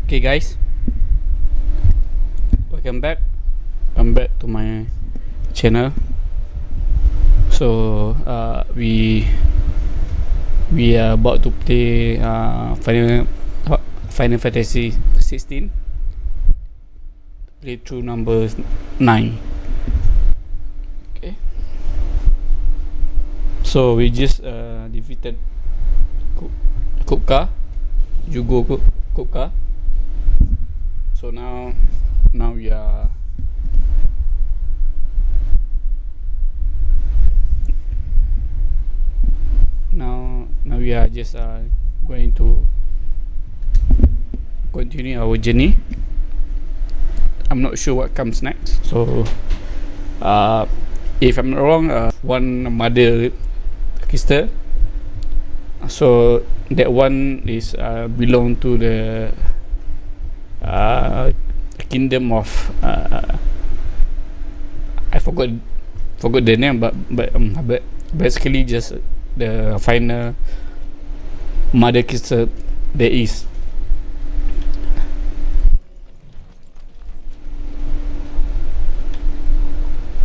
Okay guys, welcome back. I'm back to my channel. So we are about to play Final Fantasy 16 playthrough number 9. Okay, so we just defeated Kupka, Jugo Kupka. So now we are just going to continue our journey. I'm not sure what comes next. So if I'm not wrong, one mother crystal. So that one is belong to the kingdom of I forgot the name, but basically just the final mother crystal there is.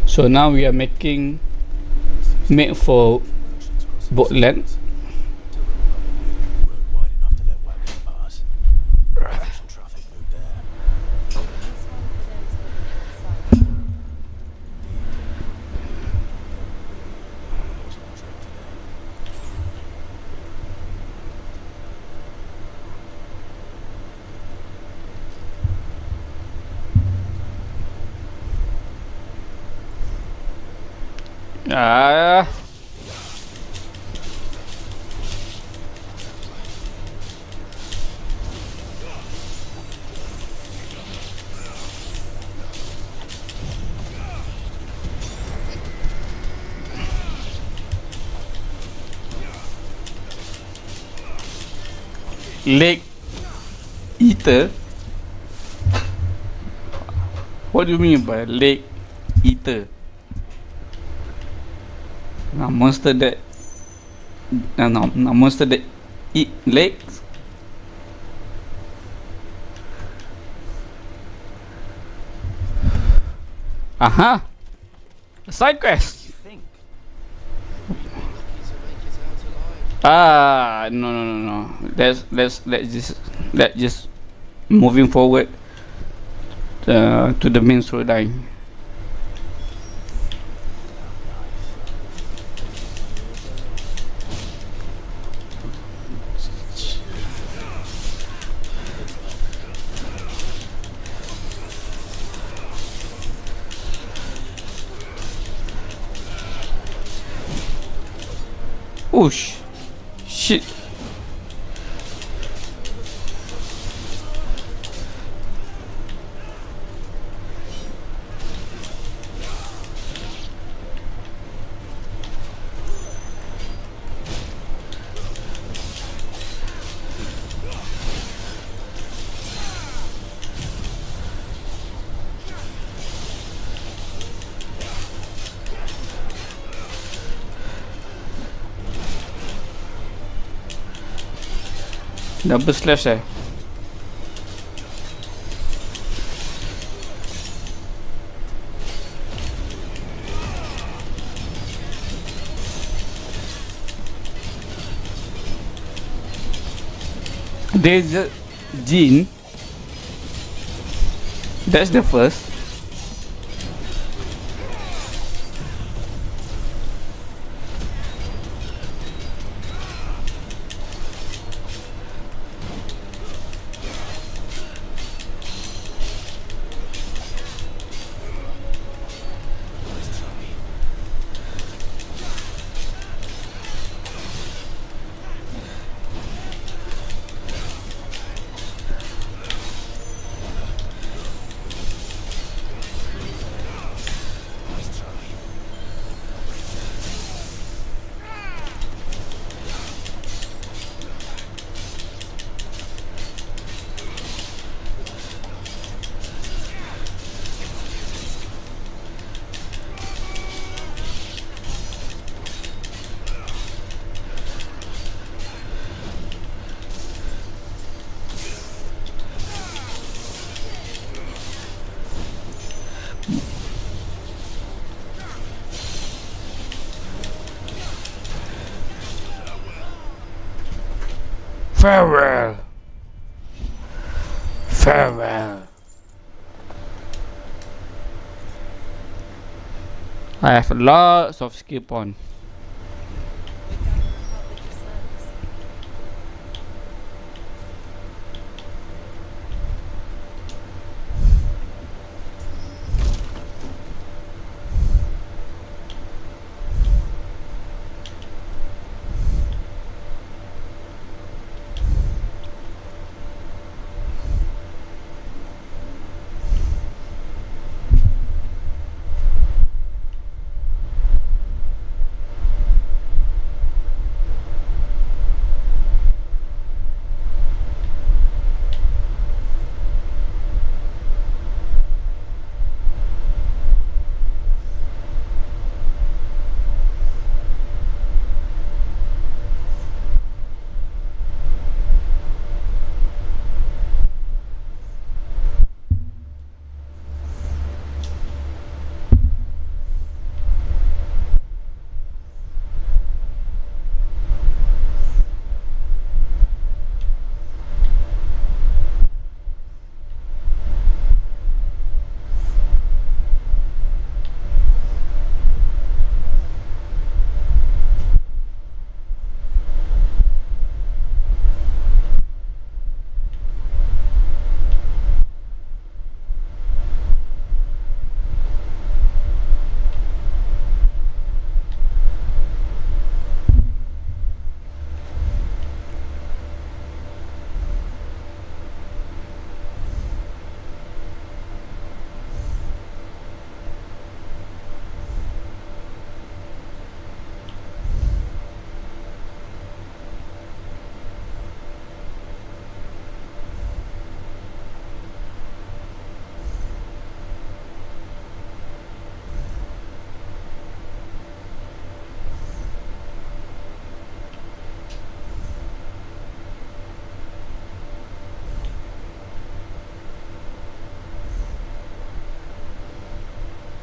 So now we are make for boat land. Lake eater. What do you mean by lake eater? Monster that monster that eat lakes. Aha, side quest. No. Let's just moving forward to the main storyline. Oh shit. Double slash eh. There's a Jean. That's the first. Farewell. Farewell. I have lots of skill point. We've done the Republic a service.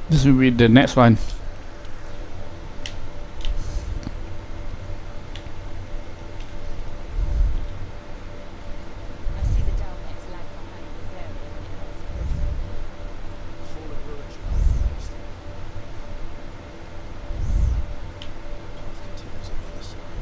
This will be the next one. I see the Dalmex lag behind this area when it comes to bridge building. The fallen ruins are unreplaced. Path continues on the other side.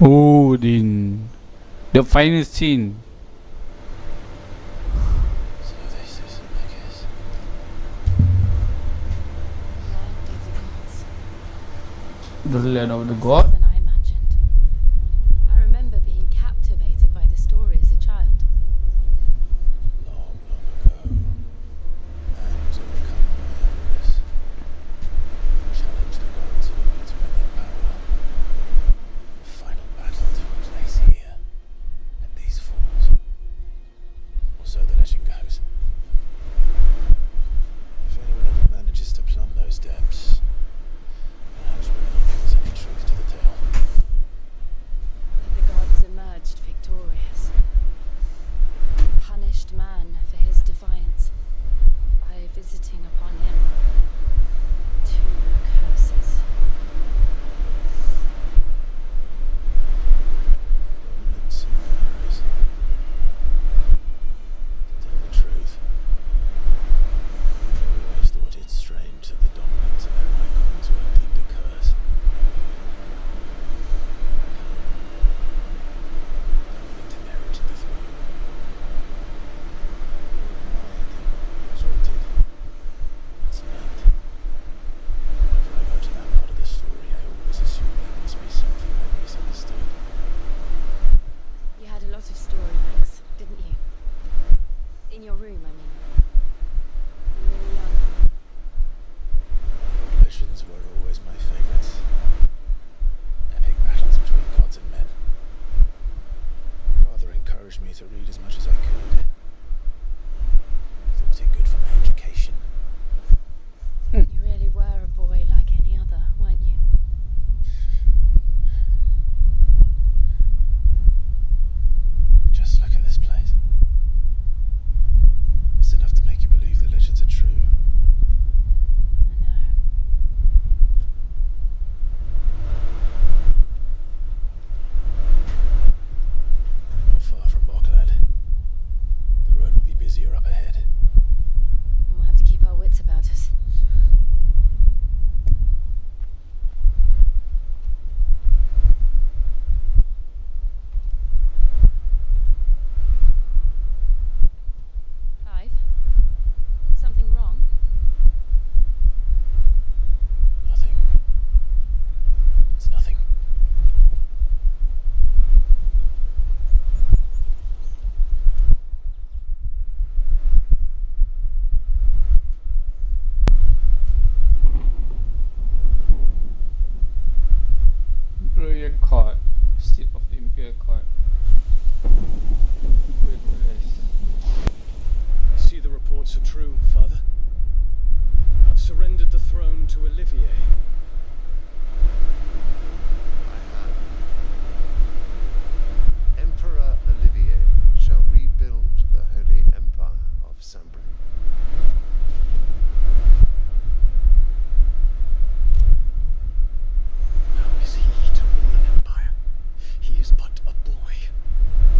Odin. The final scene. So this is it, I guess. Land of the gods. The land of the More god. than I imagined. I remember being captivated by the story as a child. Long, long ago, man was overcome by avarice. Challenged the gods in order to win their power. The final battle took place here, at these falls. Or so the legend goes. If anyone ever manages to plumb those depths, perhaps we'll know if there's any truth to the tale. encouraged me to read as much as I could. I thought it good for my education. You really were a boy like any other, weren't you? Just look at this place. It's enough to make you believe the legends are true. I know. Not far from Boklad. The road will be busier up ahead. And we'll have to keep our wits about us. Clive? Something wrong? Nothing. It's nothing. Imperial Court. Seat of the Imperial Court. Imperial Palace. I see the reports are true, Father. I've surrendered the throne to Olivier. I have. Emperor Olivier shall rebuild the Holy Empire of Sambre. How is he to rule an empire? He is but a boy.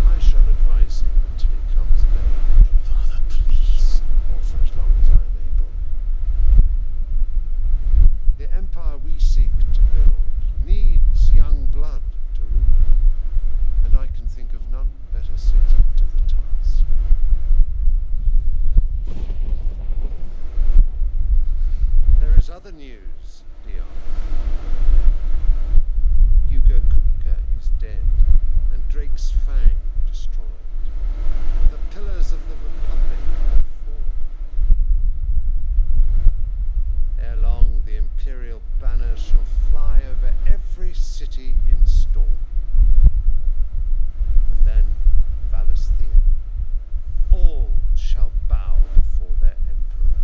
I shall advise him until he comes of age, Father, please. or for as long as I am able. The empire we seek to build needs young blood to rule, and I can think of none better suited to the task. There is other news, Dion. Hugo Kupka is dead, and Drake's Fang destroyed. The pillars of the Republic have fallen. Ere long, the Imperial banner shall fly over every city in storm. And then, Valisthea. All shall bow before their emperor.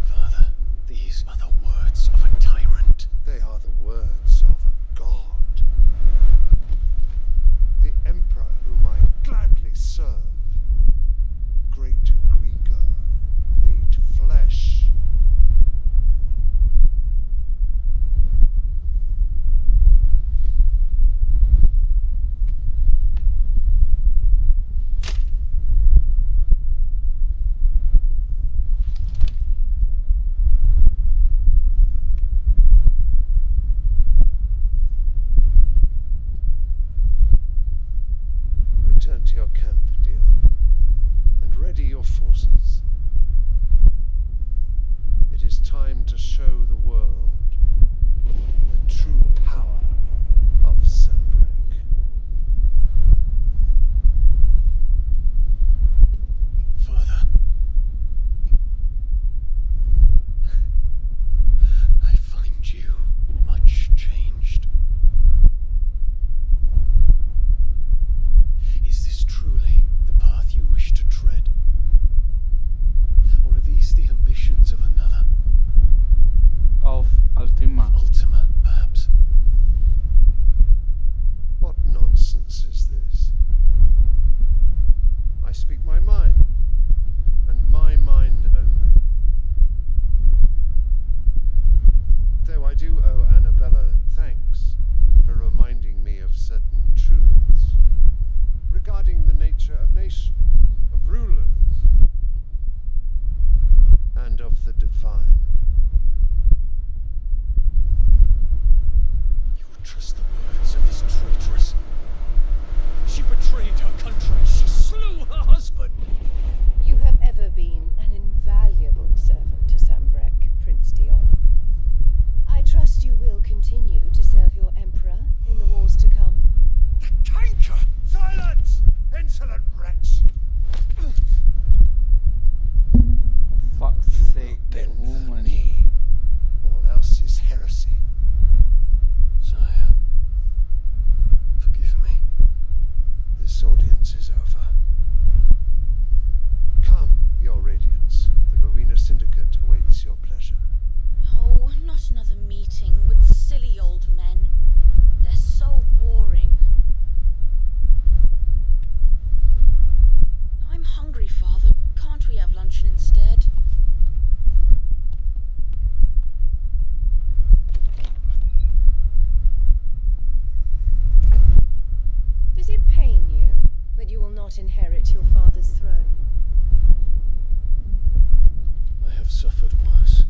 Father, these are the words of a tyrant. They are the words of a god. The emperor whom I gladly serve. Great Greeker, made flesh. Return to your camp, Dion, and ready your forces. It is time to show the world the true power of Sambrek. Father. I find you much changed. Is this truly the path you wish to tread? Or are these the ambitions of another? Of Ultima. Ultima, perhaps? What nonsense is this? I speak my mind, and my mind only. Though I do owe Annabella thanks for reminding me of certain truths regarding the nature of nations, of rulers, and of the divine. You would trust the words of this traitress. She betrayed her country. She slew her husband. You have ever been an invaluable servant to Sambrek, Prince Dion. I trust you will continue to serve your emperor in the wars to come. The canker! Silence! Insolent wretch! not inherit your father's throne. I have suffered worse.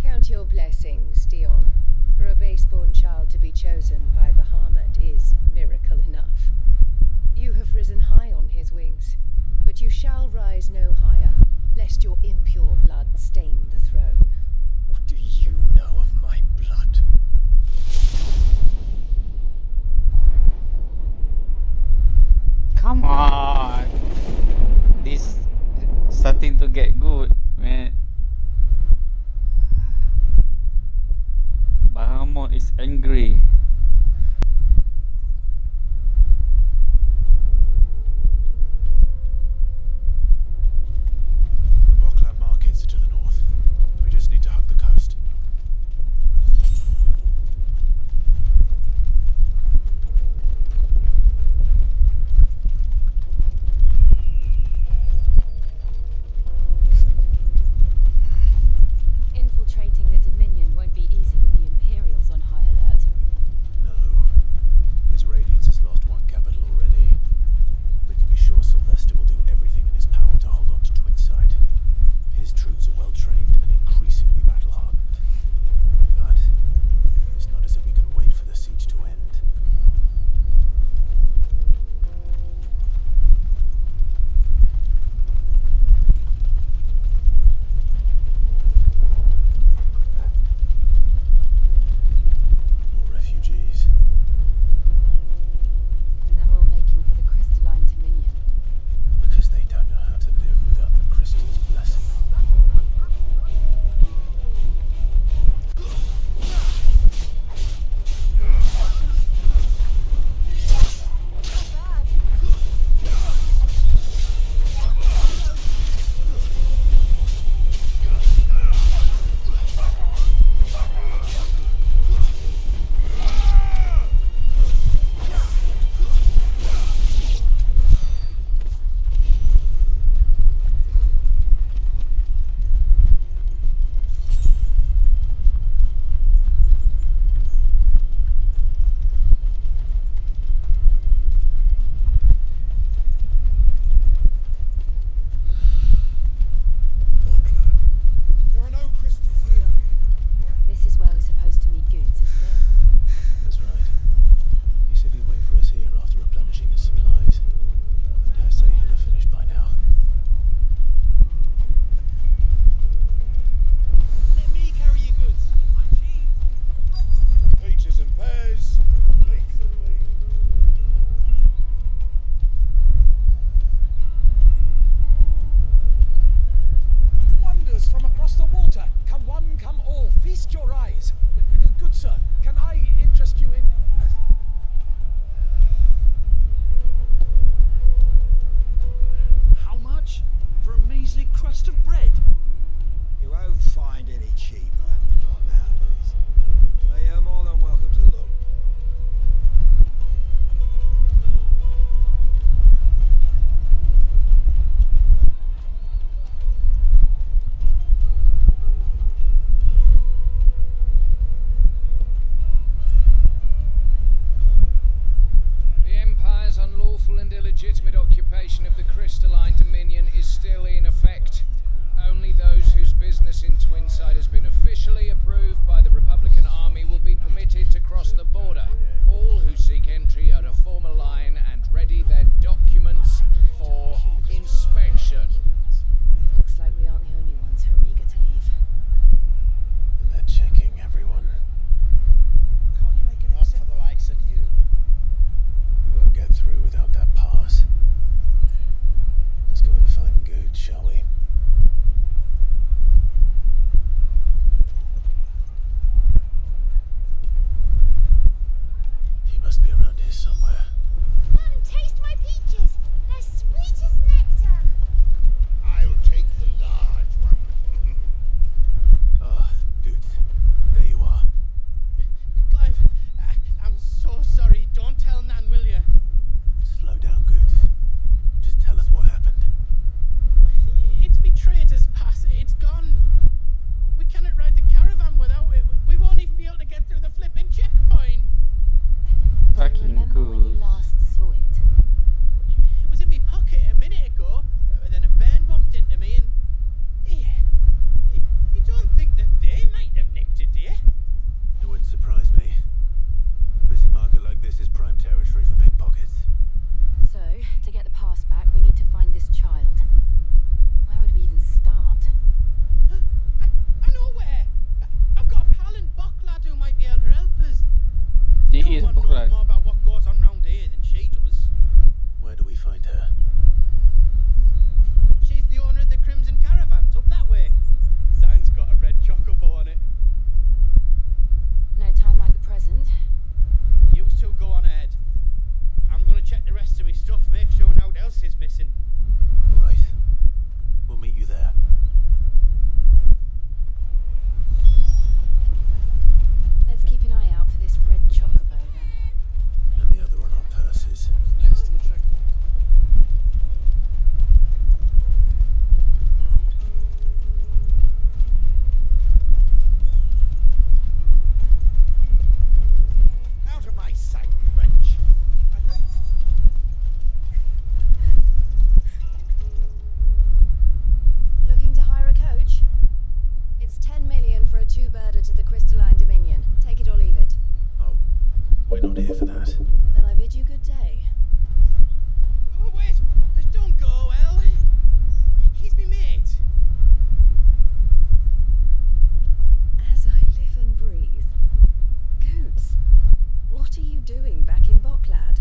Count your blessings, Dion. For a base-born child to be chosen by Bahamut is miracle enough. You have risen high on his wings, but you shall rise no higher, lest your impure blood stain the throne. What do you know of my blood? Come on. This starting to get good, man. Bahamut is angry. The Boklab markets are to the north. We just need to hug the coast. Infiltrating the Dominion won't be easy with the Imperials on high alert. right. more about what goes on round here than she does. Where do we find her? She's the owner of the Crimson Caravans, up that way. Sign's got a red chocobo on it. No time like the present. You two go on ahead. I'm gonna check the rest of my stuff, make sure nobody else is missing. Right. We'll meet you there. Let's keep an eye out for this red chocobo then. And the other on our purses. Next to the checkpoint. Out of my sight, wench. Looking to hire a coach? It's 10 million for a two-birder to the Crystalline Dominion. Take it or leave it. Oh, we're not here for that. Then I bid you good day. Oh, wait! Don't go, El. He's me mate. As I live and breathe. Goots, what are you doing back in Bocklad?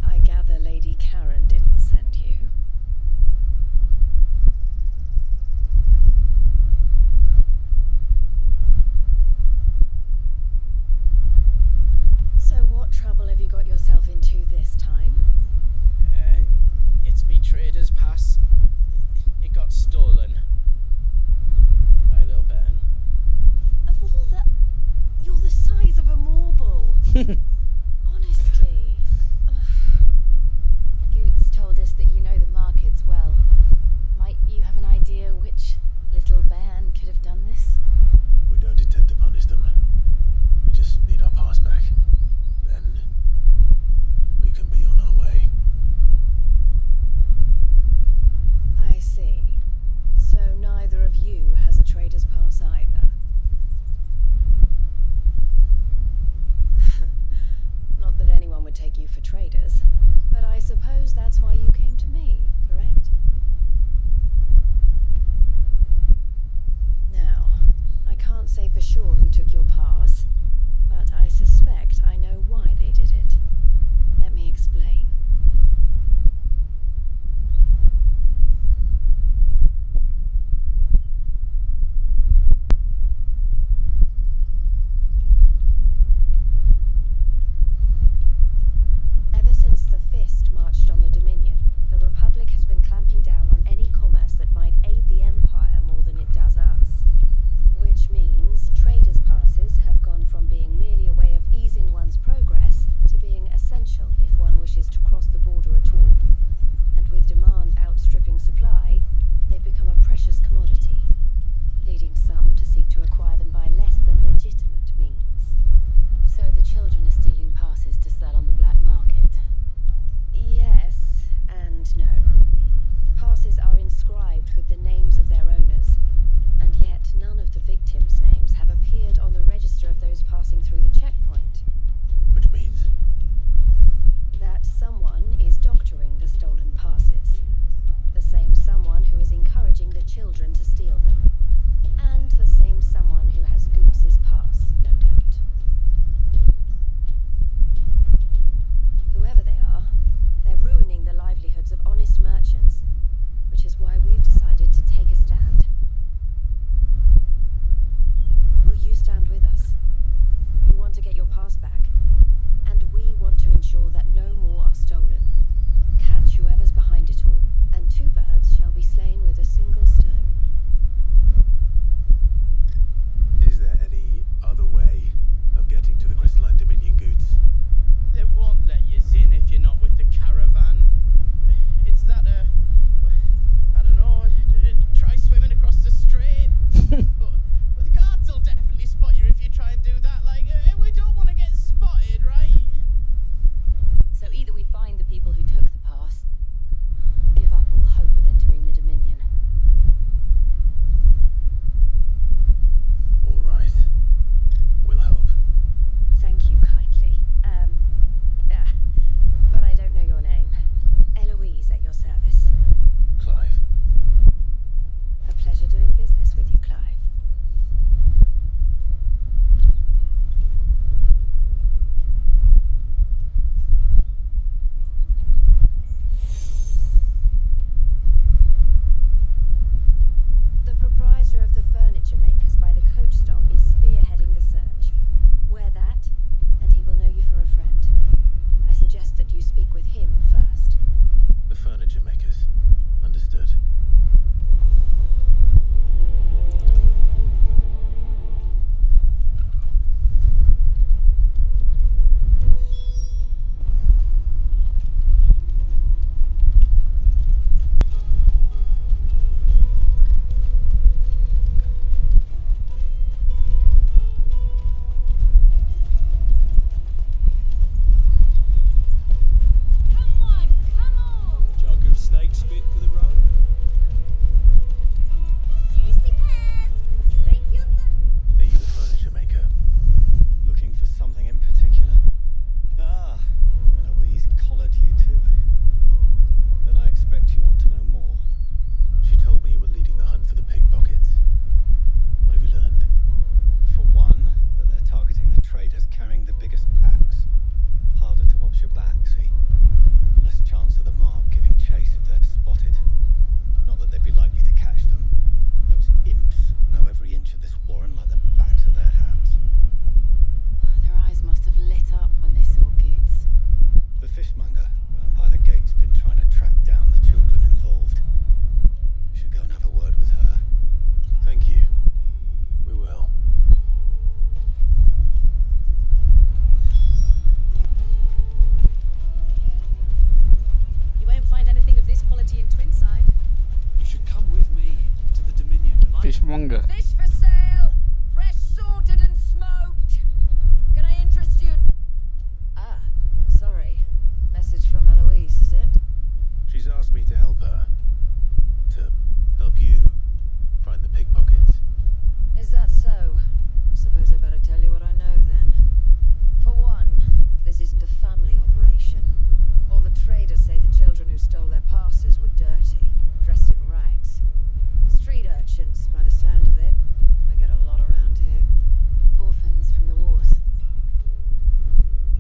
I gather Lady Karen didn't send you. So what trouble have you got yourself into this time? It's me trader's pass. It got stolen. By a little bairn. Of all the... You're the size of a marble. Honestly. Ugh. Goots told us that you know the markets well. Might you have an idea which little bairn could have done this? We don't intend to punish them. We just need our pass back. Then we can be on our way. I see. So neither of you has a trader's pass either. Not that anyone would take you for traders, but I suppose that's why you came to me, correct? Now, I can't say for sure who took your pass, but I suspect I know why they did it. Let me explain. Ever since the Fist marched on the Dominion, the Republic has been clamping down on any commerce that might aid the Empire more than it does us. Which means traders' passes have gone from being merely a way of easing one's progress to being essential if one wishes to cross the border at all. And with demand outstripping supply, they've become a precious commodity, leading some to seek to acquire them by less than legitimate means. So the children are stealing passes to sell on the black market. Yes and no. Passes are inscribed with the names of their owners, and yet none of the victims' names have appeared on the register of those passing through the checkpoint. Which means That someone is doctoring the stolen passes. The same someone who is encouraging the children to steal them. And the same someone who has Goots' pass, no doubt. Whoever they are, they're ruining the livelihoods of honest merchants, which is why we've decided to take a stand. Will you stand with us? You want to get fishmonger. Fish for sale! Fresh sorted and smoked! Can I interest you? Ah, sorry. Message from Eloise, is it? She's asked me to help her. To help you find the pickpockets. Is that so? Suppose I better tell you what I know then. For one, this isn't a family operation. All the traders say the children who stole their passes were dirty, dressed in rags. Street urchins, by the sound of it. We get a lot around here. Orphans from the wars.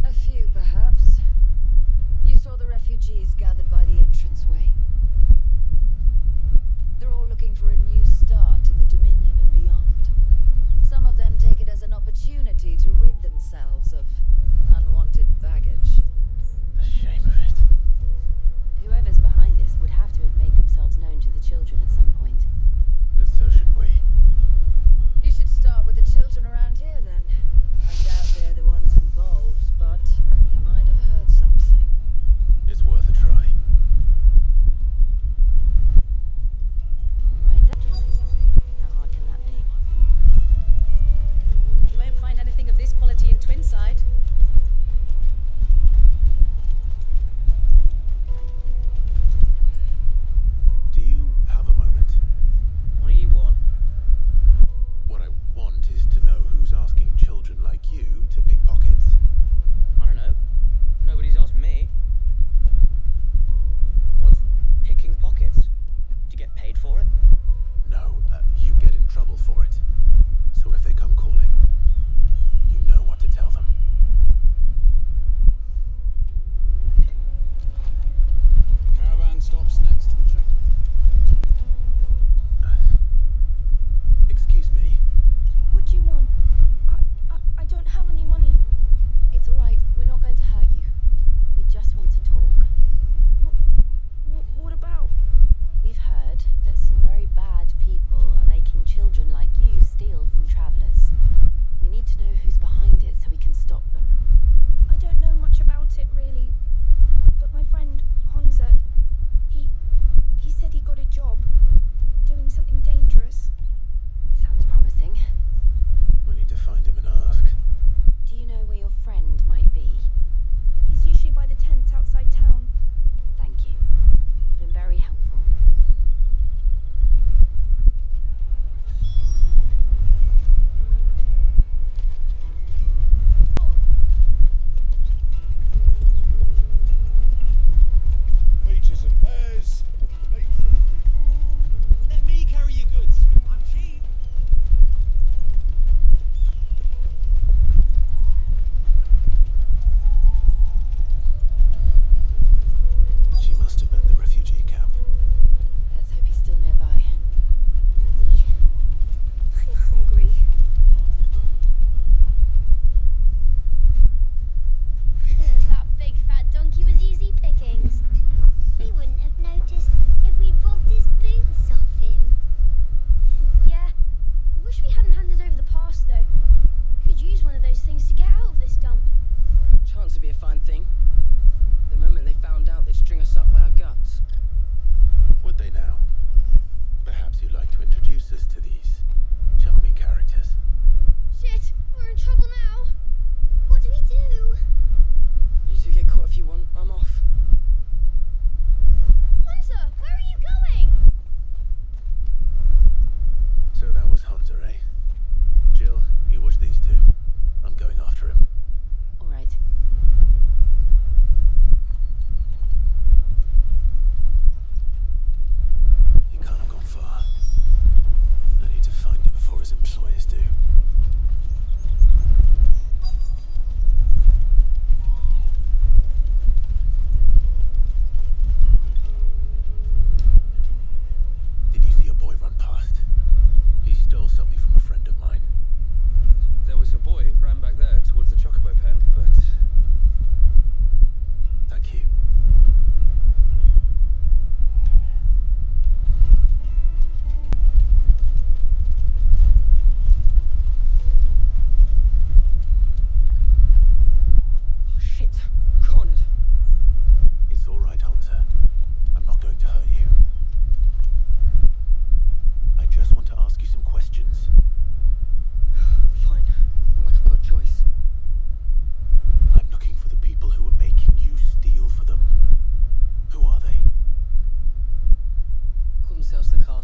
A few, perhaps. You saw the refugees gathered by the entranceway? They're all looking for a new start in the Dominion and beyond. Some of them take it as an opportunity to rid themselves of unwanted baggage. The shame of it. Whoever's behind this would have to have made themselves known to the children at some point. And so should we. You should start with the children around here then. I doubt they're the ones involved, but they might have heard something. It's worth a try. Right there.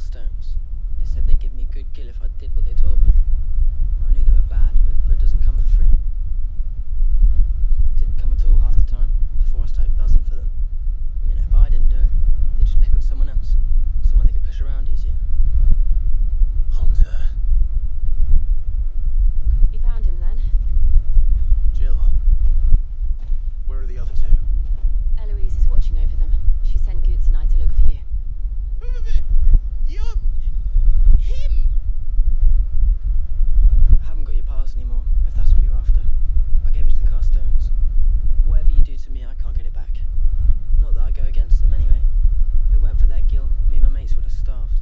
stones. They said they'd give me a good gill if I did what they told me. I knew they were bad, but bread doesn't come for free. Didn't come at all half the time, before I started buzzing for them. You know, if I didn't do it, they'd just pick on someone else. Someone they could push around easier. Hunter. You found him then? Jill. Where are the other two? Eloise is watching over them. She sent Goots and I to look for you. You're... him! I haven't got your pass anymore, if that's what you're after. I gave it to the cast stones. Whatever you do to me, I can't get it back. Not that I go against them anyway. If it weren't for their guilt, me and my mates would have starved.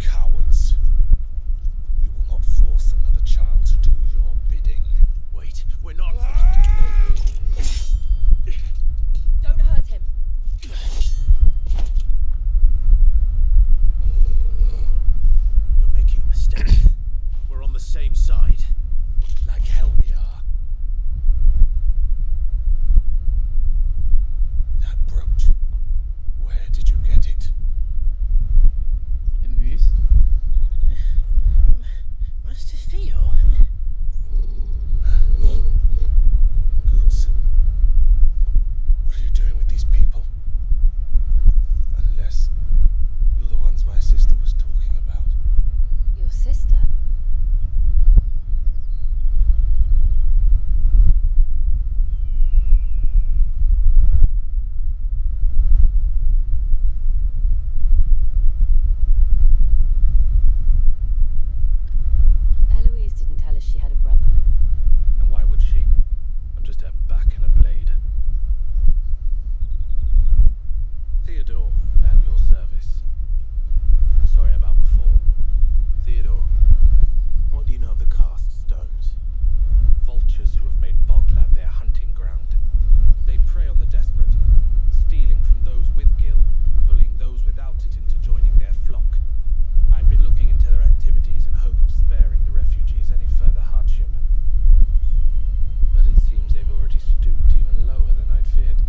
Cowards. You will not force another child to do your bidding. Wait, we're not... Don't hurt him. You're making a mistake. We're on the same side. Like hell we are. That brooch. Where did you get it? Anyways, Master Theo? Goots. What are you doing with these people? Unless you're the ones my sister was talking about. Your sister? Eloise didn't tell us she had a brother. And why would she? I'm just a back and a blade. Theodore, at your service. Sorry about before. Theodore, what do you know of the cast stones? Vultures who have made Boglad their hunting ground. They prey on the desperate, stealing from those with gil and bullying those without it into joining their flock. I've been looking into their activities in hope of sparing the refugees any further hardship. But it seems they've already stooped even lower than I'd feared.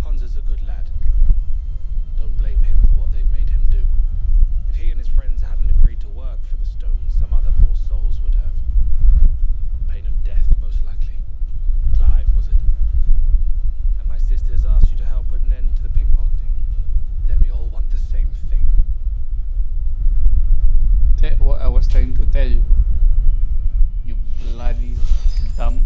Hans is a good lad. Don't blame him for what they've made him do. If he and his friends hadn't agreed to work for the stones, some other poor souls would have. Pain of death, most likely. Clive, was it? And my sisters asked you to help put an end to the pickpocketing. Then we all want the same thing. that's what I was trying to tell you. You bloody dumb.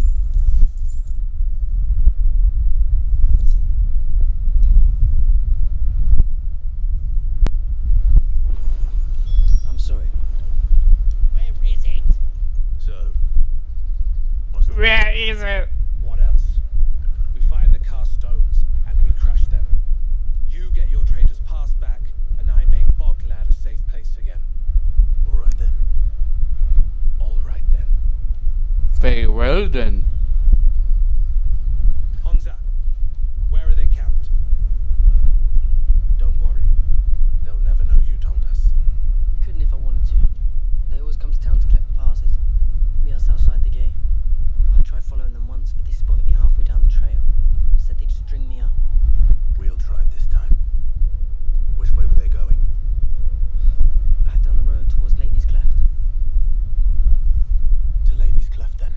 I'm sorry. Where is it? So, what's the... Where is it? What else? We find the cast stones and we crush them. You get your trader's pass back, and I make Boglad a safe place again. All right then. All right then. Very well then. Honza, where are they camped? Don't worry. They'll never know you told us. Couldn't if I wanted to. They always come to town to collect the passes. Meet us outside the gate. I tried following them once, but they spotted me halfway down the trail. Said they'd string me up. We'll try it this time. Which way were they going? Back down the road towards Lateney's Cleft. To Laney's Cleft then.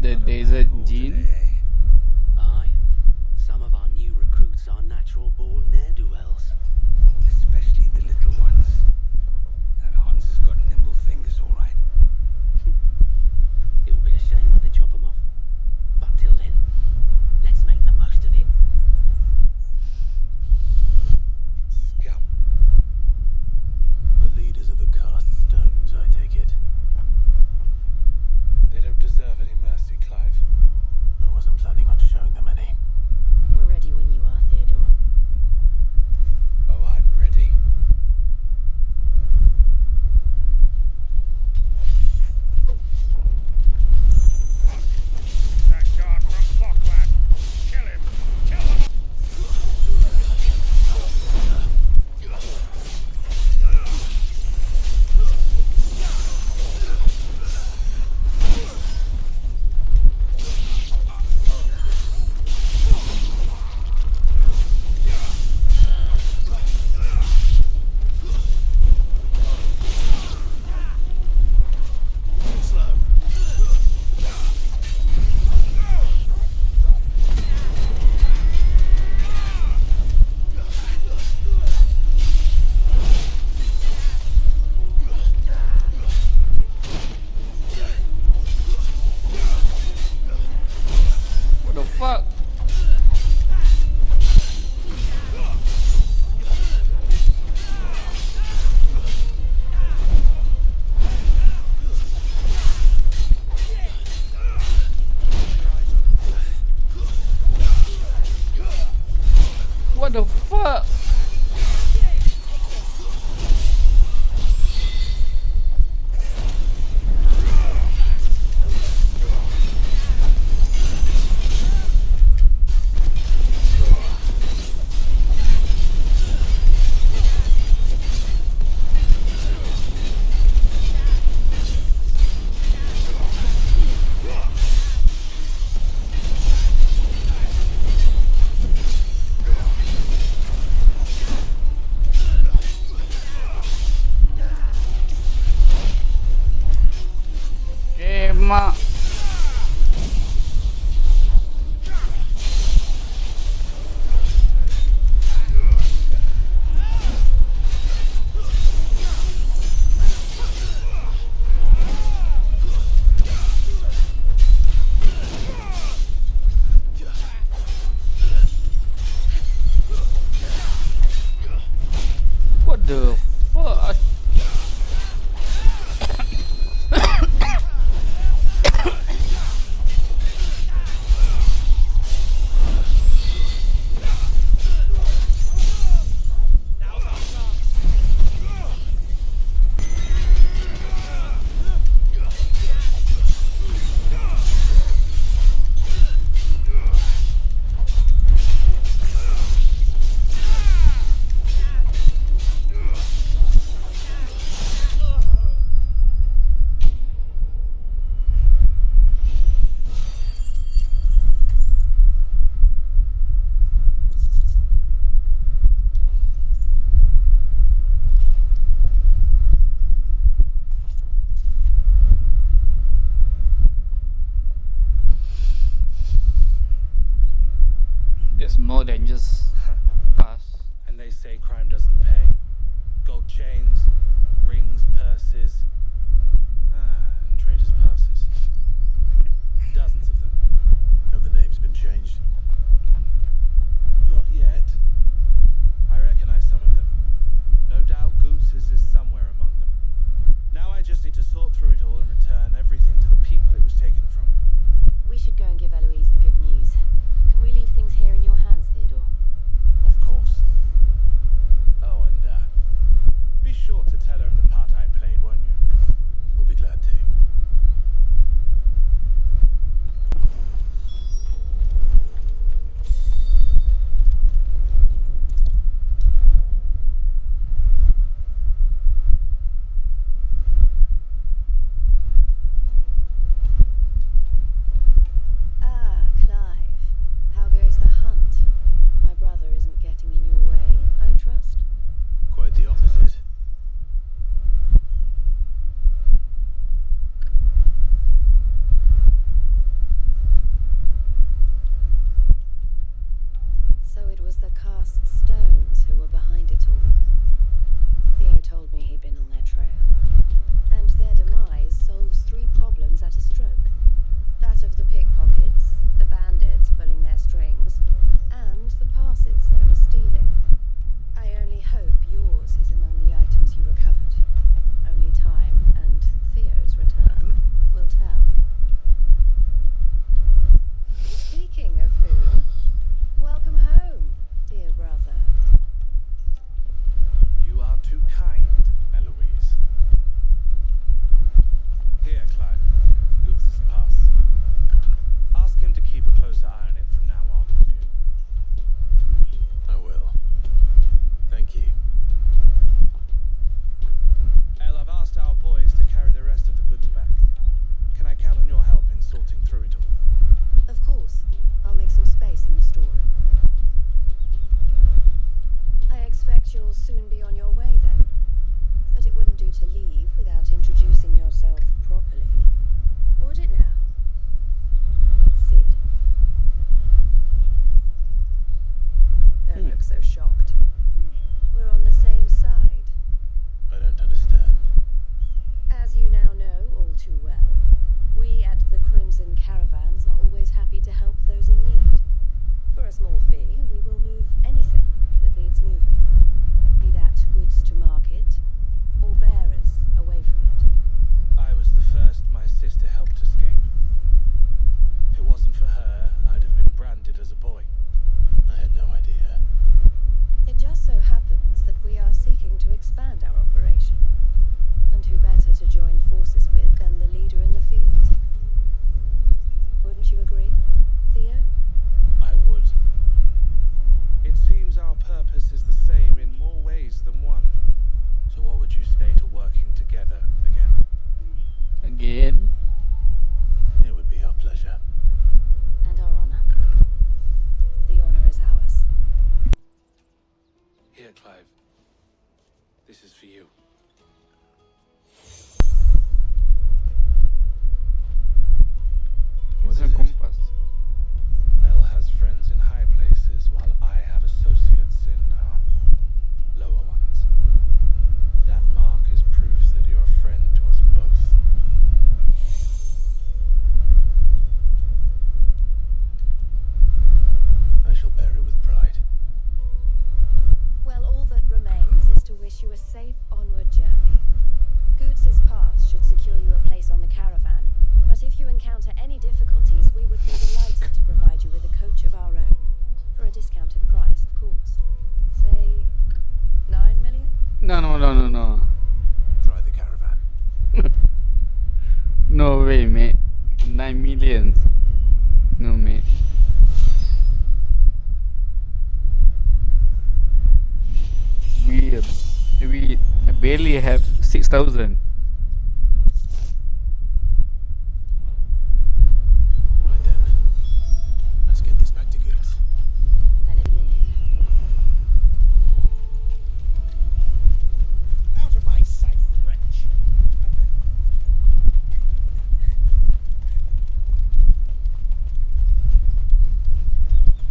the Not a desert bad haul gene. today, eh? Aye. Some of our new recruits are natural born ne'er-do-wells. Especially the little ones. That Hans has got nimble fingers, all right. It'll be a shame when they chop them off. But till then, let's make the most of it. Scum. The leaders of the cast stones, I take it. They don't deserve any mercy, Clive. I wasn't planning on showing them any. We're ready when you are, Theodore. Oh, I'm ready. That guard from Falkland. Kill him. Kill him. What the fuck? What the fuck? Mak. What the fuck? There's more than just us. And they say crime doesn't pay. Gold chains, rings, purses. And traders' passes. Dozens of them. Have the names been changed? Not yet. I recognize some of them. No doubt Goots's is somewhere among them. Now I just need to sort through it all and return everything to the people it was taken from. We should go and give Eloise the good news. Can we leave things here in your hands, Theodore? should secure you a place on the caravan. But if you encounter any difficulties, we would be delighted to provide you with a coach of our own. For a discounted price, of course. Say, 9 million? No. Try the caravan. No way, mate. 9 million. No, mate. We barely have 6,000. Right then. Let's get this back to goods. And then a million. Out of my sight, wretch.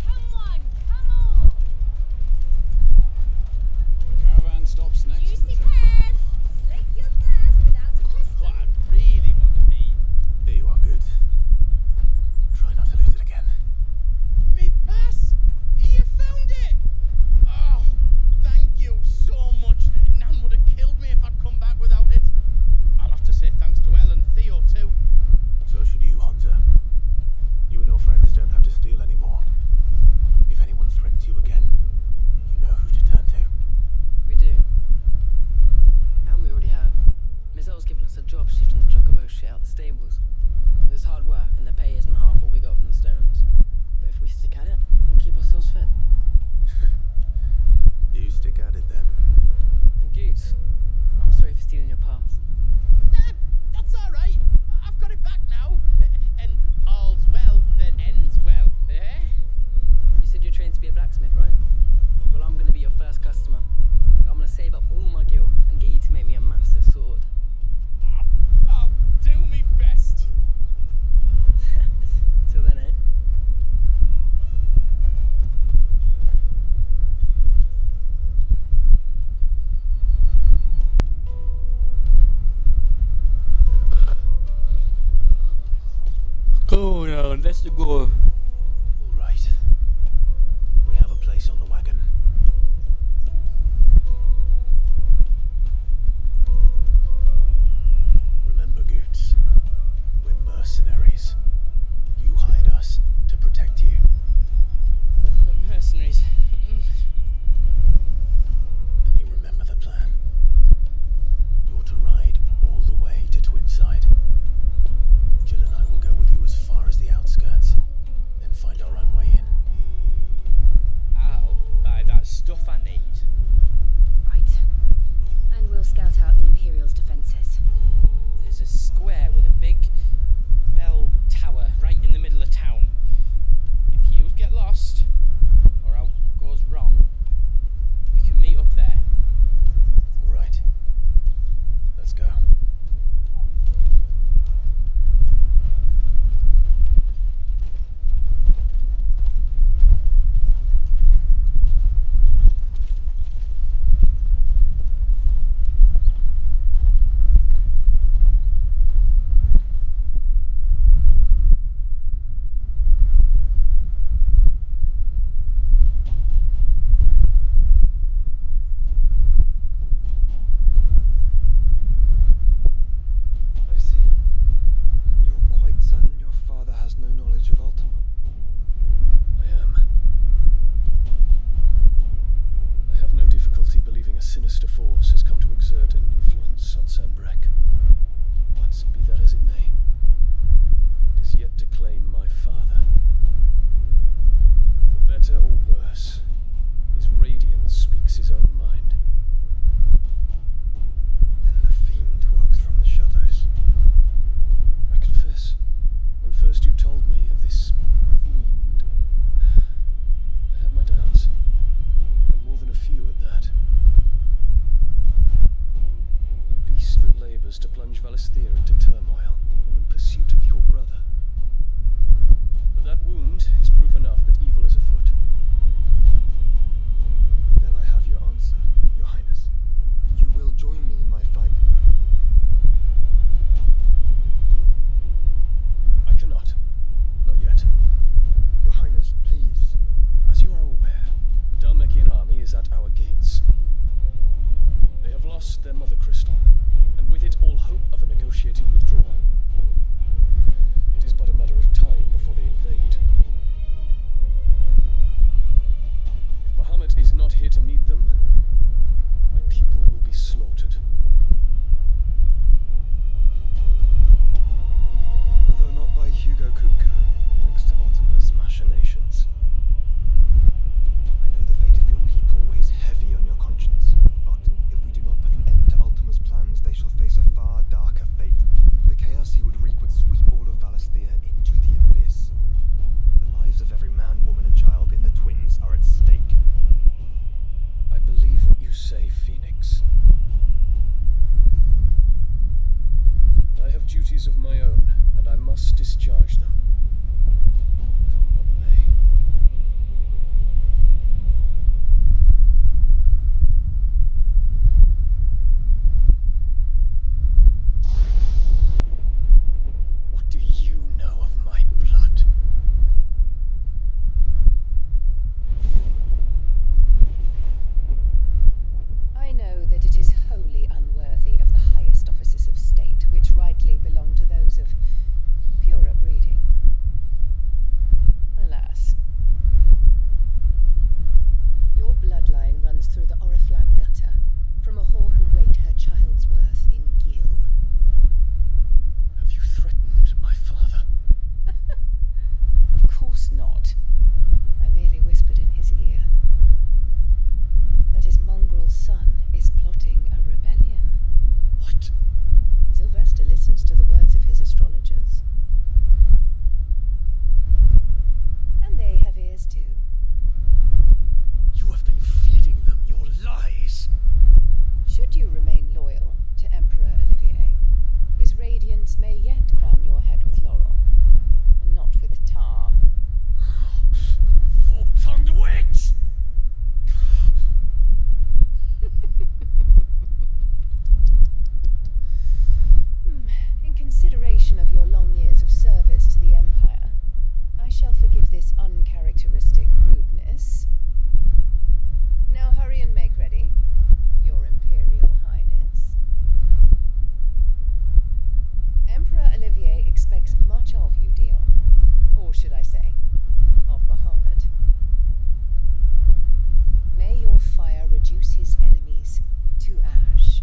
Come on! Caravan stops next. Juicy pears! Slake your thirst without a pistol. What I really want to be. Here you are, goods. Try not to lose it again. Me pass! You found it! Oh, thank you so much. Nan would have killed me if I'd come back without it. I'll have to say thanks to Elle and Theo too. So should you, Hunter. You and your friends don't have to steal anymore. If anyone threatens you again, you know who to turn to. We do. And we already have. Miss L's given us a job shifting the chocobo shit out the stables. It's hard work and the pay isn't half what we got from the stones. But if we stick at it, we'll keep ourselves fed. You stick at it then. And Goots, I'm sorry for stealing your pass. That's all right. I've got it back now. And all's well that ends well, eh? You said you're trained to be a blacksmith, right? Well, I'm gonna be your first customer. I'm gonna save up all my gil and get you to make me a massive sword. I'll do me best. Till then, eh? Go now, let's go. All right. We have a place on the wagon. Remember, Goots, we're mercenaries. You hired us to protect you. Mercenaries. And you remember the plan. You're to ride all the way to Twinside. Jill and I will go with you as far as the outskirts, then find our own way in. I'll buy that stuff I need. Right. And we'll scout out the Imperial's defences. There's a square with a big bell tower right in the middle of town. If you get lost, or out goes wrong, we can meet up there. All right. Let's go. I see. And you're quite certain your father has no knowledge of Ultima? I am. I have no difficulty believing a sinister force has come to exert an influence on Sambrek. But be that as it may, it is yet to claim my father. For better or worse, his radiance speaks his own mind. Then the fiend works from the shadows. I confess, when first you told me of this fiend, I had my doubts, and more than a few at that. A beast that labours to plunge Valisthea into turmoil, all in pursuit of your brother. But that wound is proof enough that evil is afoot. Then I have your answer, Your Highness. You will join me in my fight. I cannot. Not yet. Your Highness, please. As you are aware, the Dalmekian army is at our gates. They have lost their mother crystal, and with it all hope of a negotiation. duties of my own, and I must discharge them. Come what may. What do you know of my blood? I know that it is wholly unworthy of the highest offices of state, which rightly belong to those of purer breeding. Alas. Your bloodline runs through the Oriflamme gutter, from a whore who weighed her child's worth in gil. Have you threatened my father? Of course not. I merely whispered in his ear that his mongrel son is plotting a rebellion. What? Sylvester listens to the words of his astrologers. And they have ears too. You have been feeding them your lies. Should you remain loyal to Emperor Olivier, his radiance may yet crown your head with laurel, and not with tar. Fork-tongued witch! In consideration of your long years of service to the Empire, I shall forgive this uncharacteristic rudeness. Now hurry and make ready, Your Imperial Highness. Emperor Olivier expects much of you, Dion. Or should I say, of Bahamut. May your fire reduce his enemies to ash,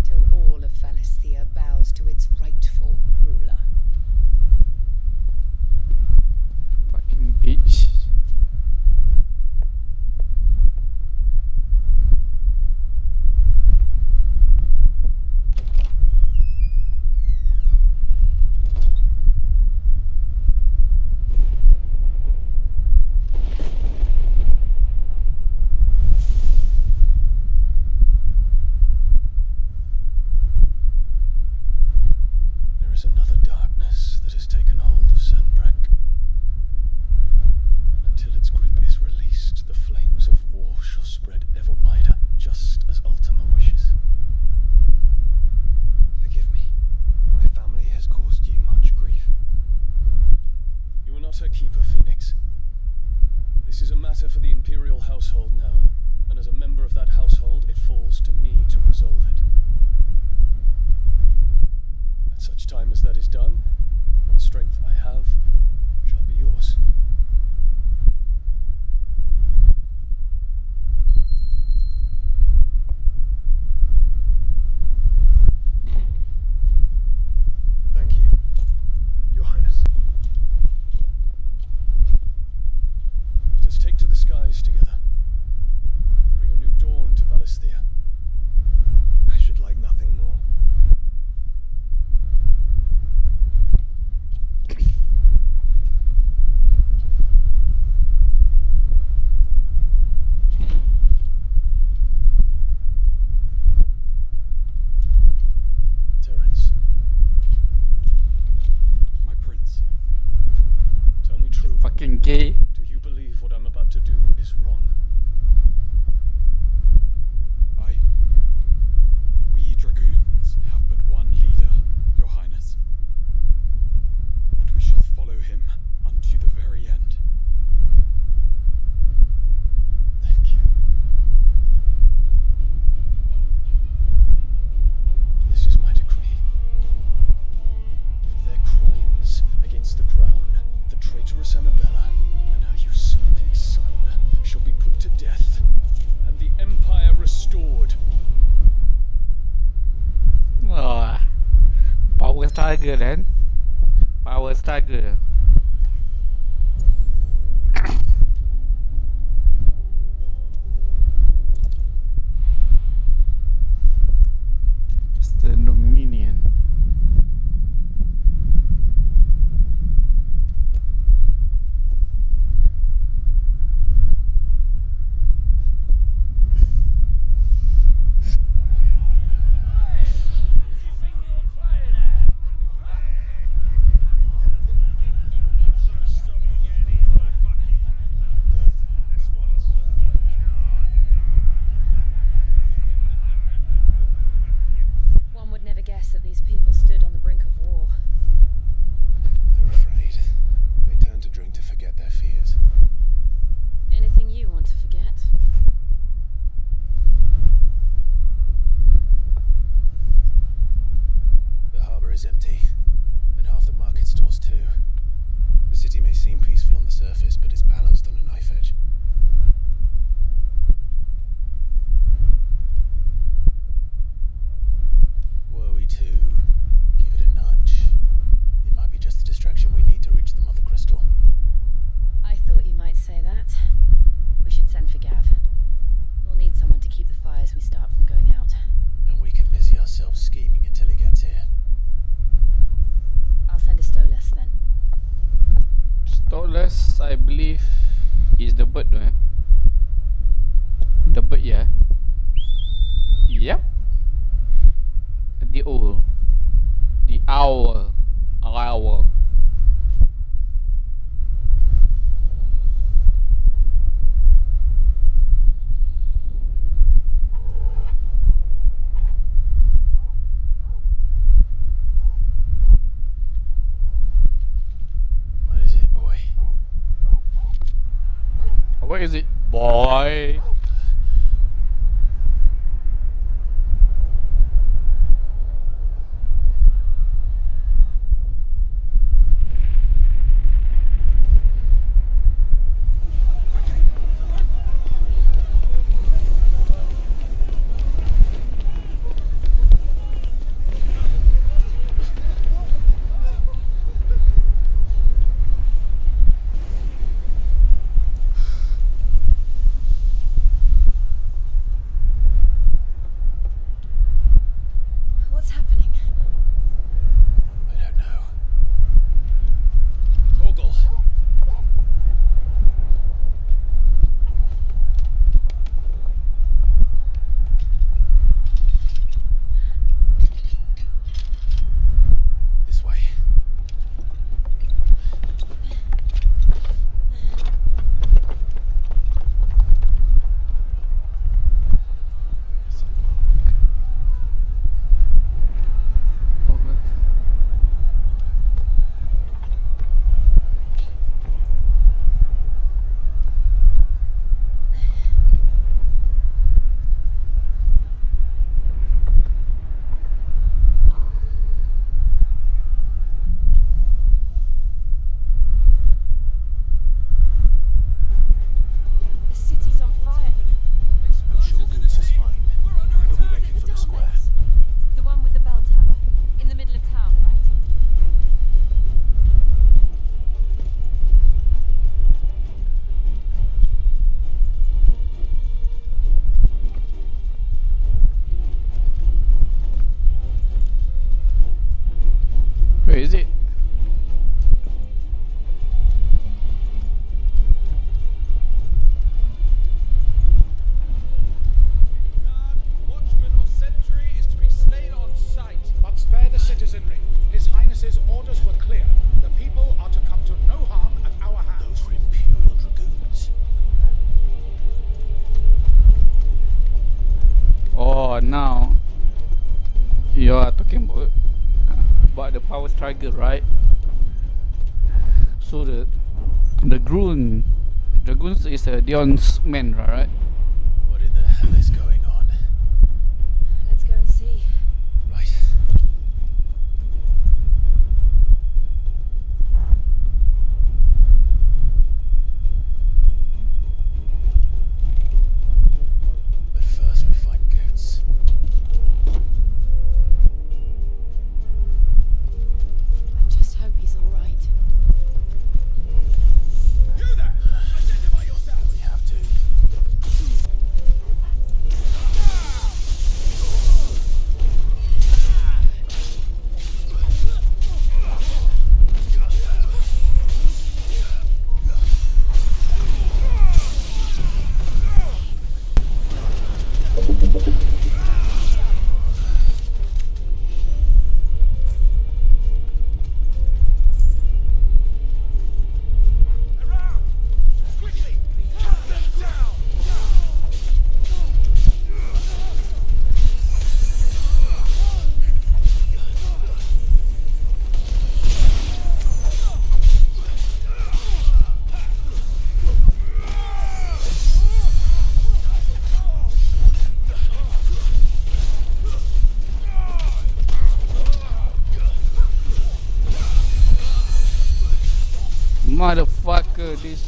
till all of Valisthea bows to its rightful ruler. Fucking bitch. There is another darkness that has taken hold of Sanbrak. And until its grip is released, the flames of war shall spread ever wider, just as Ultima wishes. Forgive me. My family has caused you much grief. You are not her keeper, Phoenix. This is a matter for the Imperial household now, and as a member of that household, it falls to me to resolve it. At such time as that is done, what strength I have shall be yours. Thank you, Your Highness. Let us take to the skies together. Bring a new dawn to Valisthea. I should like nothing more. Terence, My prince, tell me true. Fucking gay. Do you believe what I'm about to do is wrong? we dragoons have but one leader, Your Highness. And we shall follow him unto the very end. Thank you. This is my decree. For their crimes against the crown, the traitorous Annabella and her usurping son shall be put to death, and the Empire restored. Wah. Power Tiger kan? Power Tiger. Just a Dominion. that these people stood on the brink of war. They're afraid. They turn to drink to forget their fears. Anything you want to forget? The harbour is empty, and half the market stalls too. The city may seem peaceful on the surface, but it's balanced on a knife edge. Were we to give it a nudge, it might be just the distraction we need to reach the Mother Crystal. I thought you might say that. We should send for Gav. We'll need someone to keep the fires we start from going out. And we can busy ourselves scheming until he gets here. I'll send a Stolas then. Stolas, I believe, is the bird, eh? The bird, yeah. Yep. The owl. The owl. Owl. What is it, boy? What is it, boy? What's happening? I don't know. Torgal! This way. The city's on fire. I'm sure Goose is fine. We'll be making for the square. The one with the bell tower. In the middle of town, right? Where is it? Watchman or sentry is to be slain on sight. But spare the citizenry. His Highness's orders were clear. The people are to come to no harm at our hands. Those were Imperial Dragoons. Oh, now you are talking about the power struggle, right? So the dragoons is Dion's men, right? What in the hell is going on? Let's go and see. Right. But first we find Goots. I just hope he's all right. You there! Identify yourself! We have to. Motherfucker, this.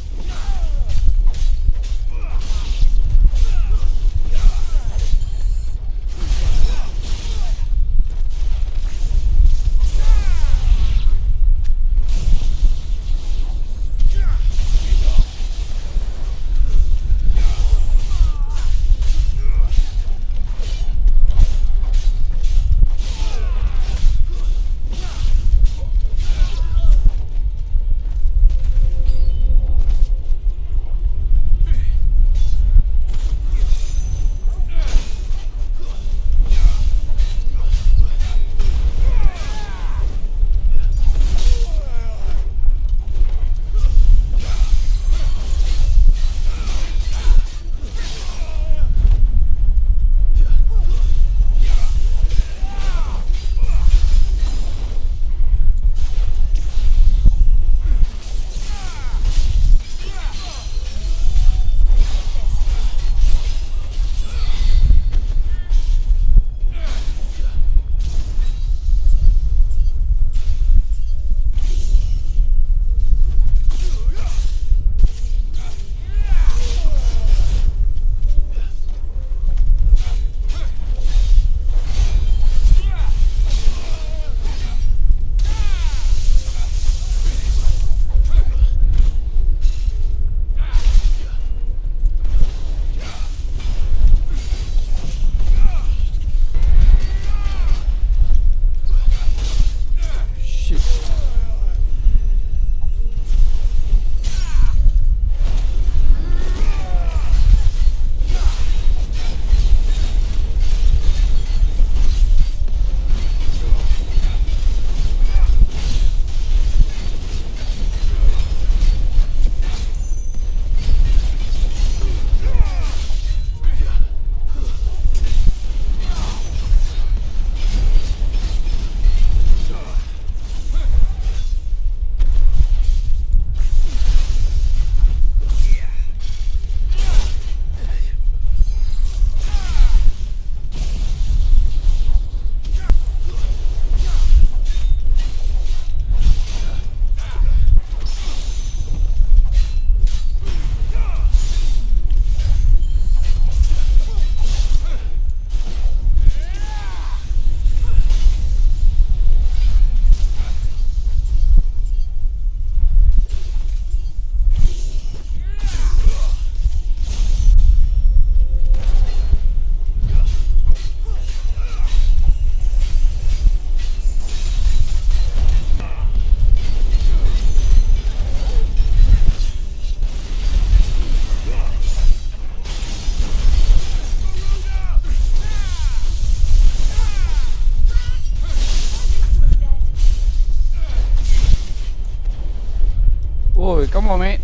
Oi, come on, mate.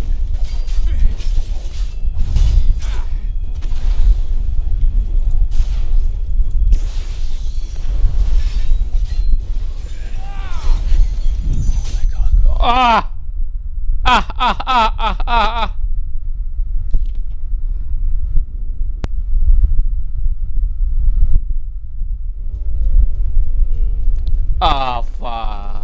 Ah! Ah, ah, ah, ah, ah, ah. Ah, fuck.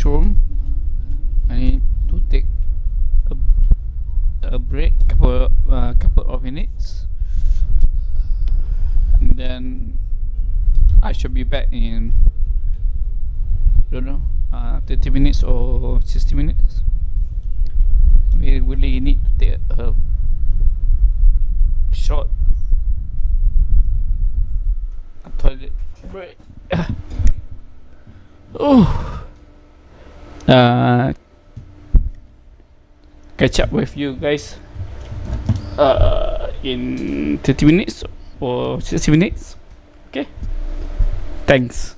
washroom. I need to take a break, couple of minutes, and then I should be back in, don't know, 30 minutes or 60 minutes. We really need to take a short toilet break. Catch up with you guys in 30 minutes or 60 minutes. Okay, thanks.